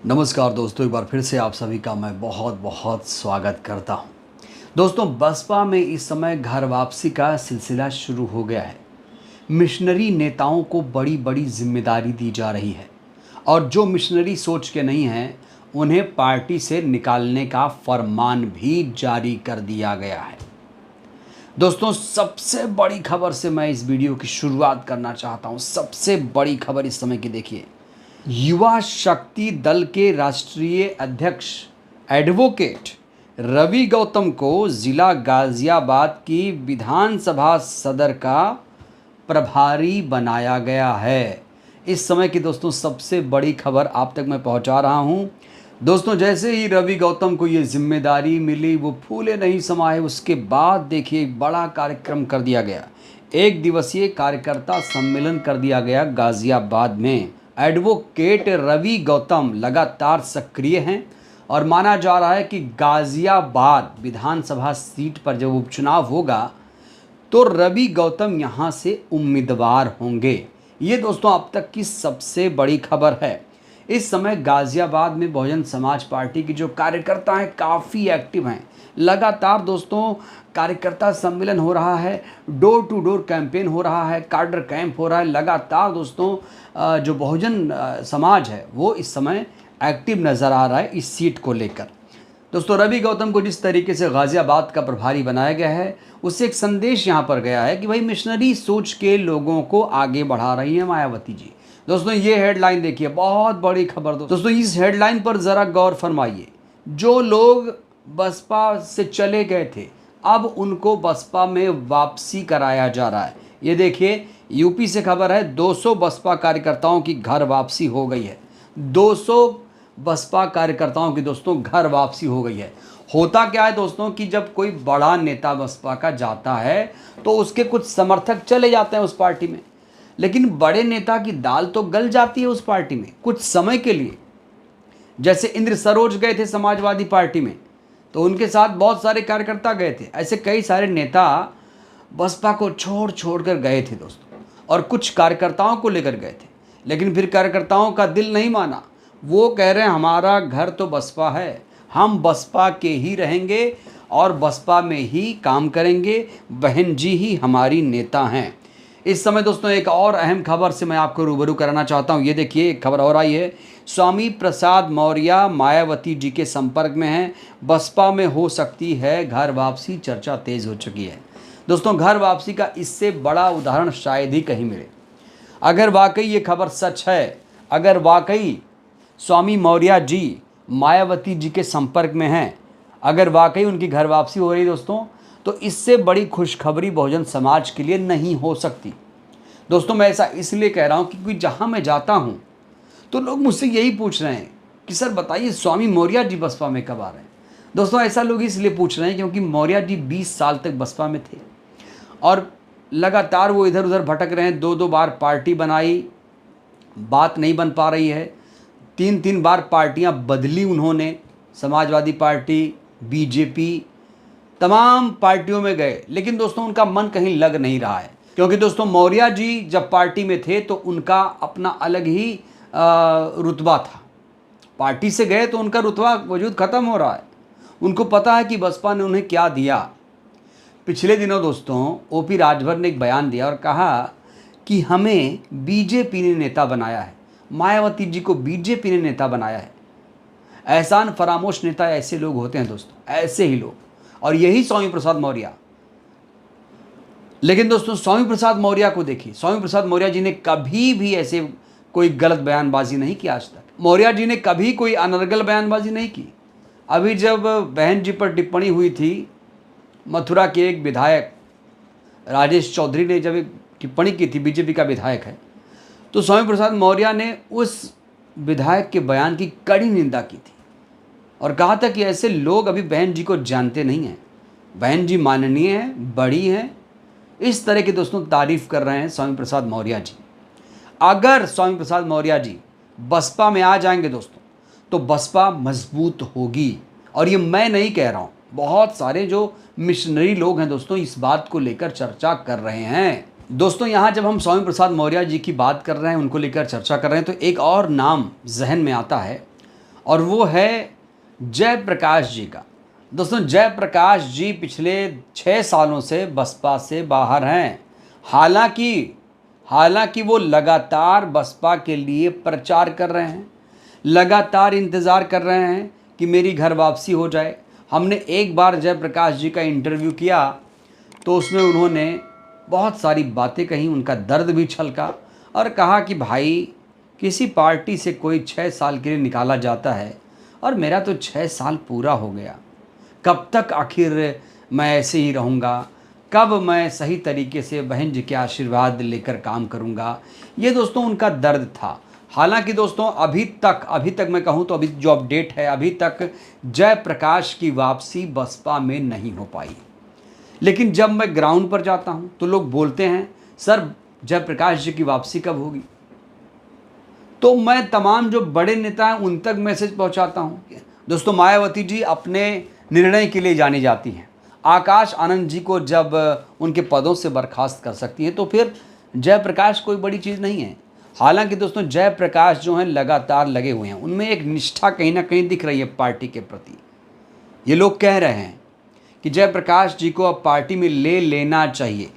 नमस्कार दोस्तों, एक बार फिर से आप सभी का मैं बहुत बहुत स्वागत करता हूं। दोस्तों, बसपा में इस समय घर वापसी का सिलसिला शुरू हो गया है। मिशनरी नेताओं को बड़ी बड़ी जिम्मेदारी दी जा रही है और जो मिशनरी सोच के नहीं हैं उन्हें पार्टी से निकालने का फरमान भी जारी कर दिया गया है। दोस्तों, सबसे बड़ी खबर से मैं इस वीडियो की शुरुआत करना चाहता हूं। सबसे बड़ी खबर इस समय की देखिए, युवा शक्ति दल के राष्ट्रीय अध्यक्ष एडवोकेट रवि गौतम को जिला गाजियाबाद की विधानसभा सदर का प्रभारी बनाया गया है। इस समय की दोस्तों सबसे बड़ी खबर आप तक मैं पहुंचा रहा हूं। दोस्तों, जैसे ही रवि गौतम को ये जिम्मेदारी मिली वो फूले नहीं समाये। उसके बाद देखिए एक बड़ा कार्यक्रम कर दिया गया, एक दिवसीय कार्यकर्ता सम्मेलन कर दिया गया गाजियाबाद में। एडवोकेट रवि गौतम लगातार सक्रिय हैं और माना जा रहा है कि गाजियाबाद विधानसभा सीट पर जब उपचुनाव होगा तो रवि गौतम यहां से उम्मीदवार होंगे। ये दोस्तों अब तक की सबसे बड़ी खबर है। इस समय गाजियाबाद में बहुजन समाज पार्टी की जो कार्यकर्ता हैं काफ़ी एक्टिव हैं। लगातार दोस्तों कार्यकर्ता सम्मेलन हो रहा है, डोर टू डोर कैंपेन हो रहा है, कार्डर कैंप हो रहा है। लगातार दोस्तों जो बहुजन समाज है वो इस समय एक्टिव नज़र आ रहा है इस सीट को लेकर। दोस्तों, रवि गौतम को जिस तरीके से गाज़ियाबाद का प्रभारी बनाया गया है उससे एक संदेश यहाँ पर गया है कि भाई मिशनरी सोच के लोगों को आगे बढ़ा रही है मायावती जी। दोस्तों, ये हेडलाइन देखिए, बहुत बड़ी खबर। दोस्तों, इस हेडलाइन पर ज़रा गौर फरमाइए। जो लोग बसपा से चले गए थे अब उनको बसपा में वापसी कराया जा रहा है। ये देखिए, यूपी से खबर है, 200 बसपा कार्यकर्ताओं की घर वापसी हो गई है। 200 बसपा कार्यकर्ताओं की दोस्तों घर वापसी हो गई है। होता क्या है दोस्तों कि जब कोई बड़ा नेता बसपा का जाता है तो उसके कुछ समर्थक चले जाते हैं उस पार्टी में, लेकिन बड़े नेता की दाल तो गल जाती है उस पार्टी में कुछ समय के लिए। जैसे इंद्र सरोज गए थे समाजवादी पार्टी में तो उनके साथ बहुत सारे कार्यकर्ता गए थे। ऐसे कई सारे नेता बसपा को छोड़ छोड़ कर गए थे दोस्तों, और कुछ कार्यकर्ताओं को लेकर गए थे, लेकिन फिर कार्यकर्ताओं का दिल नहीं माना। वो कह रहे हैं हमारा घर तो बसपा है, हम बसपा के ही रहेंगे और बसपा में ही काम करेंगे, बहन जी ही हमारी नेता हैं। इस समय दोस्तों एक और अहम खबर से मैं आपको रूबरू कराना चाहता हूं। ये देखिए, एक खबर और आई है, स्वामी प्रसाद मौर्य मायावती जी के संपर्क में हैं, बसपा में हो सकती है घर वापसी, चर्चा तेज हो चुकी है। दोस्तों, घर वापसी का इससे बड़ा उदाहरण शायद ही कहीं मिले। अगर वाकई ये खबर सच है, अगर वाकई स्वामी मौर्य जी मायावती जी के संपर्क में हैं, अगर वाकई उनकी घर वापसी हो रही दोस्तों, तो इससे बड़ी खुशखबरी बहुजन समाज के लिए नहीं हो सकती। दोस्तों, मैं ऐसा इसलिए कह रहा हूँ क्योंकि जहाँ मैं जाता हूँ तो लोग मुझसे यही पूछ रहे हैं कि सर बताइए स्वामी मौर्य जी बसपा में कब आ रहे हैं। दोस्तों, ऐसा लोग इसलिए पूछ रहे हैं क्योंकि मौर्य जी 20 साल तक बसपा में थे और लगातार वो इधर उधर भटक रहे हैं। 2-2 बार पार्टी बनाई, बात नहीं बन पा रही है। 3-3 बार पार्टियां बदली उन्होंने, समाजवादी पार्टी, बीजेपी, तमाम पार्टियों में गए, लेकिन दोस्तों उनका मन कहीं लग नहीं रहा है। क्योंकि दोस्तों मौर्य जी जब पार्टी में थे तो उनका अपना अलग ही रुतबा था। पार्टी से गए तो उनका रुतबा वजूद ख़त्म हो रहा है। उनको पता है कि बसपा ने उन्हें क्या दिया। पिछले दिनों दोस्तों ओपी राजभर ने एक बयान दिया और कहा कि हमें बीजेपी ने नेता बनाया है, मायावती जी को बीजेपी ने नेता बनाया है। एहसान फरामोश नेता ऐसे लोग होते हैं दोस्तों, ऐसे ही लोग, और यही स्वामी प्रसाद मौर्य। लेकिन दोस्तों स्वामी प्रसाद मौर्य को देखिए, स्वामी प्रसाद मौर्य जी ने कभी भी ऐसे कोई गलत बयानबाजी नहीं की। आज तक मौर्य जी ने कभी कोई अनर्गल बयानबाजी नहीं की। अभी जब बहन जी पर टिप्पणी हुई थी, मथुरा के एक विधायक राजेश चौधरी ने जब एक टिप्पणी की थी, बीजेपी का विधायक है, तो स्वामी प्रसाद मौर्य ने उस विधायक के बयान की कड़ी निंदा की थी और कहा था कि ऐसे लोग अभी बहन जी को जानते नहीं हैं, बहन जी माननीय हैं, बड़ी हैं। इस तरह की दोस्तों तारीफ कर रहे हैं स्वामी प्रसाद मौर्य जी। अगर स्वामी प्रसाद मौर्य जी बसपा में आ जाएंगे दोस्तों तो बसपा मजबूत होगी, और ये मैं नहीं कह रहा हूँ, बहुत सारे जो मिशनरी लोग हैं दोस्तों इस बात को लेकर चर्चा कर रहे हैं। दोस्तों, यहाँ जब हम स्वामी प्रसाद मौर्य जी की बात कर रहे हैं, उनको लेकर चर्चा कर रहे हैं, तो एक और नाम जहन में आता है और वो है जयप्रकाश जी का। दोस्तों जयप्रकाश जी पिछले 6 सालों से बसपा से बाहर हैं। हालांकि वो लगातार बसपा के लिए प्रचार कर रहे हैं, लगातार इंतज़ार कर रहे हैं कि मेरी घर वापसी हो जाए। हमने एक बार जयप्रकाश जी का इंटरव्यू किया तो उसमें उन्होंने बहुत सारी बातें कही, उनका दर्द भी छलका और कहा कि भाई किसी पार्टी से कोई 6 साल के लिए निकाला जाता है और मेरा तो 6 साल पूरा हो गया, कब तक आखिर मैं ऐसे ही रहूँगा, कब मैं सही तरीके से बहन जी के आशीर्वाद लेकर काम करूँगा। ये दोस्तों उनका दर्द था। हालांकि दोस्तों अभी तक मैं कहूँ तो अभी जो अपडेट है, अभी तक जयप्रकाश की वापसी बसपा में नहीं हो पाई। लेकिन जब मैं ग्राउंड पर जाता हूँ तो लोग बोलते हैं सर जयप्रकाश जी की वापसी कब होगी। तो मैं तमाम जो बड़े नेता हैं उन तक मैसेज पहुँचाता हूँ। दोस्तों मायावती जी अपने निर्णय के लिए जानी जाती हैं। आकाश आनंद जी को जब उनके पदों से बर्खास्त कर सकती हैं तो फिर जयप्रकाश कोई बड़ी चीज़ नहीं है। हालांकि दोस्तों जयप्रकाश जो हैं लगातार लगे हुए हैं, उनमें एक निष्ठा कहीं ना कहीं दिख रही है पार्टी के प्रति। ये लोग कह रहे हैं कि जयप्रकाश जी को अब पार्टी में ले लेना चाहिए।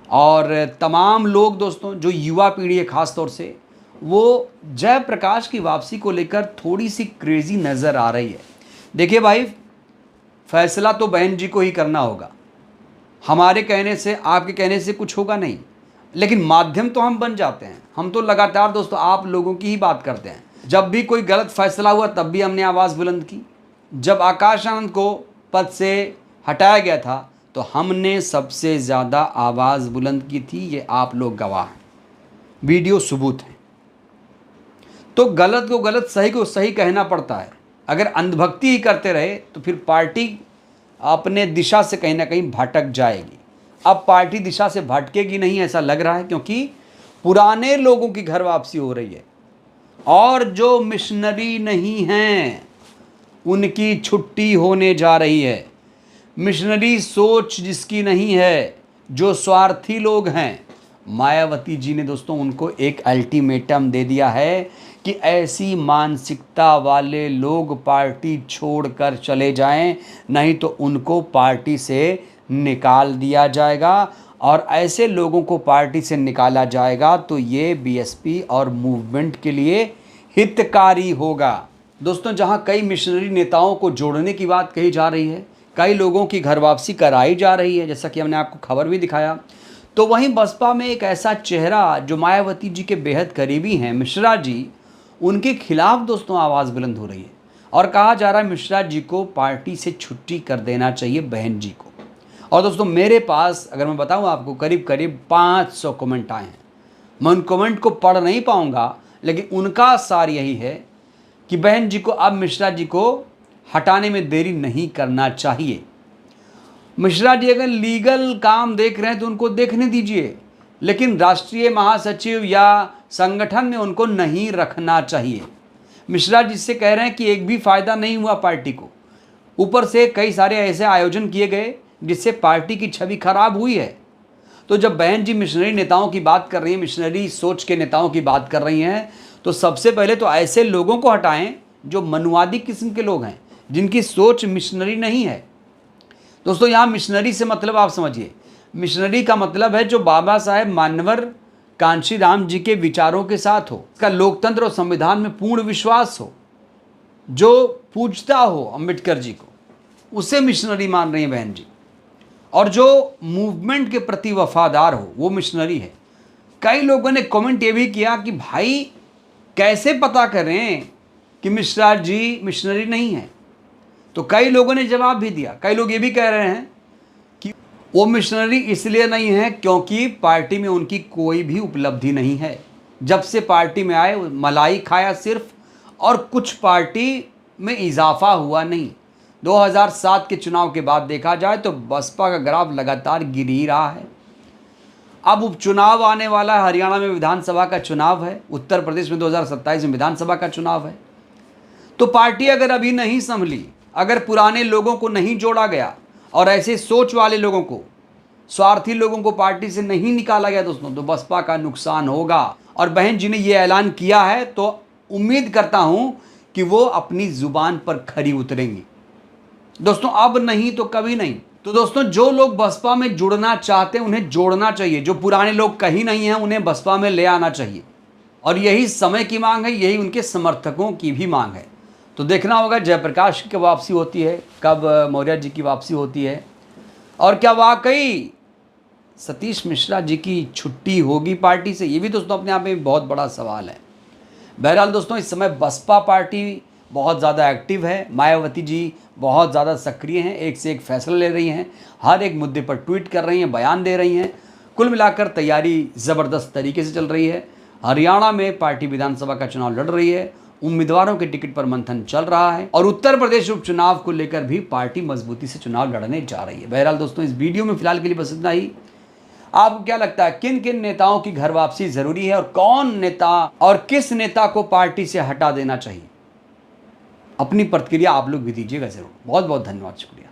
और तमाम लोग दोस्तों जो युवा पीढ़ी है ख़ास तौर से, वो जयप्रकाश की वापसी को लेकर थोड़ी सी क्रेज़ी नज़र आ रही है। देखिए भाई, फैसला तो बहन जी को ही करना होगा। हमारे कहने से, आपके कहने से कुछ होगा नहीं, लेकिन माध्यम तो हम बन जाते हैं। हम तो लगातार दोस्तों आप लोगों की ही बात करते हैं। जब भी कोई गलत फैसला हुआ तब भी हमने आवाज़ बुलंद की। जब आकाश आनंद को पद से हटाया गया था तो हमने सबसे ज़्यादा आवाज़ बुलंद की थी। ये आप लोग गवाह हैं, वीडियो सबूत हैं। तो गलत को गलत, सही को सही कहना पड़ता है। अगर अंधभक्ति ही करते रहे तो फिर पार्टी अपने दिशा से कहीं ना कहीं भटक जाएगी। अब पार्टी दिशा से भटकेगी नहीं ऐसा लग रहा है, क्योंकि पुराने लोगों की घर वापसी हो रही है और जो मिशनरी नहीं हैं उनकी छुट्टी होने जा रही है। मिशनरी सोच जिसकी नहीं है, जो स्वार्थी लोग हैं, मायावती जी ने दोस्तों उनको एक अल्टीमेटम दे दिया है कि ऐसी मानसिकता वाले लोग पार्टी छोड़कर चले जाएं, नहीं तो उनको पार्टी से निकाल दिया जाएगा। और ऐसे लोगों को पार्टी से निकाला जाएगा तो ये बीएसपी और मूवमेंट के लिए हितकारी होगा। दोस्तों जहां कई मिशनरी नेताओं को जोड़ने की बात कही जा रही है, कई लोगों की घर वापसी कराई जा रही है, जैसा कि हमने आपको खबर भी दिखाया, तो वहीं बसपा में एक ऐसा चेहरा जो मायावती जी के बेहद करीबी हैं, मिश्रा जी, उनके खिलाफ दोस्तों आवाज़ बुलंद हो रही है और कहा जा रहा है मिश्रा जी को पार्टी से छुट्टी कर देना चाहिए, बहन जी को। और दोस्तों मेरे पास अगर मैं बताऊं आपको करीब 500 कमेंट आए हैं। मैं उन कमेंट को पढ़ नहीं पाऊंगा, लेकिन उनका सार यही है कि बहन जी को अब मिश्रा जी को हटाने में देरी नहीं करना चाहिए। मिश्रा जी अगर लीगल काम देख रहे हैं तो उनको देखने दीजिए, लेकिन राष्ट्रीय महासचिव या संगठन में उनको नहीं रखना चाहिए। मिश्रा जी से कह रहे हैं कि एक भी फ़ायदा नहीं हुआ पार्टी को, ऊपर से कई सारे ऐसे आयोजन किए गए जिससे पार्टी की छवि खराब हुई है। तो जब बहन जी मिशनरी नेताओं की बात कर रही हैं, मिशनरी सोच के नेताओं की बात कर रही हैं, तो सबसे पहले तो ऐसे लोगों को हटाएं जो मनुवादी किस्म के लोग हैं, जिनकी सोच मिशनरी नहीं है। दोस्तों यहाँ मिशनरी से मतलब आप समझिए, मिशनरी का मतलब है जो बाबा साहेब मान्यवर कांशीराम जी के विचारों के साथ हो, का लोकतंत्र और संविधान में पूर्ण विश्वास हो, जो पूजता हो अम्बेडकर जी को, उसे मिशनरी मान रही हैं बहन जी। और जो मूवमेंट के प्रति वफादार हो वो मिशनरी है। कई लोगों ने कमेंट ये भी किया कि भाई कैसे पता करें कि मिश्रा जी मिशनरी नहीं है। तो कई लोगों ने जवाब भी दिया। कई लोग ये भी कह रहे हैं कि वो मिशनरी इसलिए नहीं है क्योंकि पार्टी में उनकी कोई भी उपलब्धि नहीं है। जब से पार्टी में आए मलाई खाया सिर्फ, और कुछ पार्टी में इजाफा हुआ नहीं। 2007 के चुनाव के बाद देखा जाए तो बसपा का ग्राफ लगातार गिर ही रहा है। अब उपचुनाव आने वाला है, हरियाणा में विधानसभा का चुनाव है, उत्तर प्रदेश में 2027 में विधानसभा का चुनाव है। तो पार्टी अगर अभी नहीं संभली, अगर पुराने लोगों को नहीं जोड़ा गया और ऐसे सोच वाले लोगों को, स्वार्थी लोगों को पार्टी से नहीं निकाला गया दोस्तों, तो बसपा का नुकसान होगा। और बहन जी ने ये ऐलान किया है तो उम्मीद करता हूं कि वो अपनी जुबान पर खरी उतरेंगी। दोस्तों अब नहीं तो कभी नहीं। तो दोस्तों जो लोग बसपा में जुड़ना चाहते हैं उन्हें जोड़ना चाहिए, जो पुराने लोग कहीं नहीं हैं उन्हें बसपा में ले आना चाहिए, और यही समय की मांग है, यही उनके समर्थकों की भी मांग है। तो देखना होगा जयप्रकाश की वापसी होती है, कब मौर्य जी की वापसी होती है, और क्या वाकई सतीश मिश्रा जी की छुट्टी होगी पार्टी से, ये भी दोस्तों अपने आप में बहुत बड़ा सवाल है। बहरहाल दोस्तों इस समय बसपा पार्टी बहुत ज़्यादा एक्टिव है, मायावती जी बहुत ज़्यादा सक्रिय हैं, एक से एक फैसला ले रही हैं, हर एक मुद्दे पर ट्वीट कर रही हैं, बयान दे रही हैं। कुल मिलाकर तैयारी ज़बरदस्त तरीके से चल रही है। हरियाणा में पार्टी विधानसभा का चुनाव लड़ रही है, उम्मीदवारों के टिकट पर मंथन चल रहा है, और उत्तर प्रदेश उपचुनाव को लेकर भी पार्टी मजबूती से चुनाव लड़ने जा रही है। बहरहाल दोस्तों इस वीडियो में फिलहाल के लिए बस इतना ही। आपको क्या लगता है किन किन नेताओं की घर वापसी जरूरी है, और कौन नेता और किस नेता को पार्टी से हटा देना चाहिए? अपनी प्रतिक्रिया आप लोग भी दीजिएगा जरूर। बहुत बहुत धन्यवाद, शुक्रिया।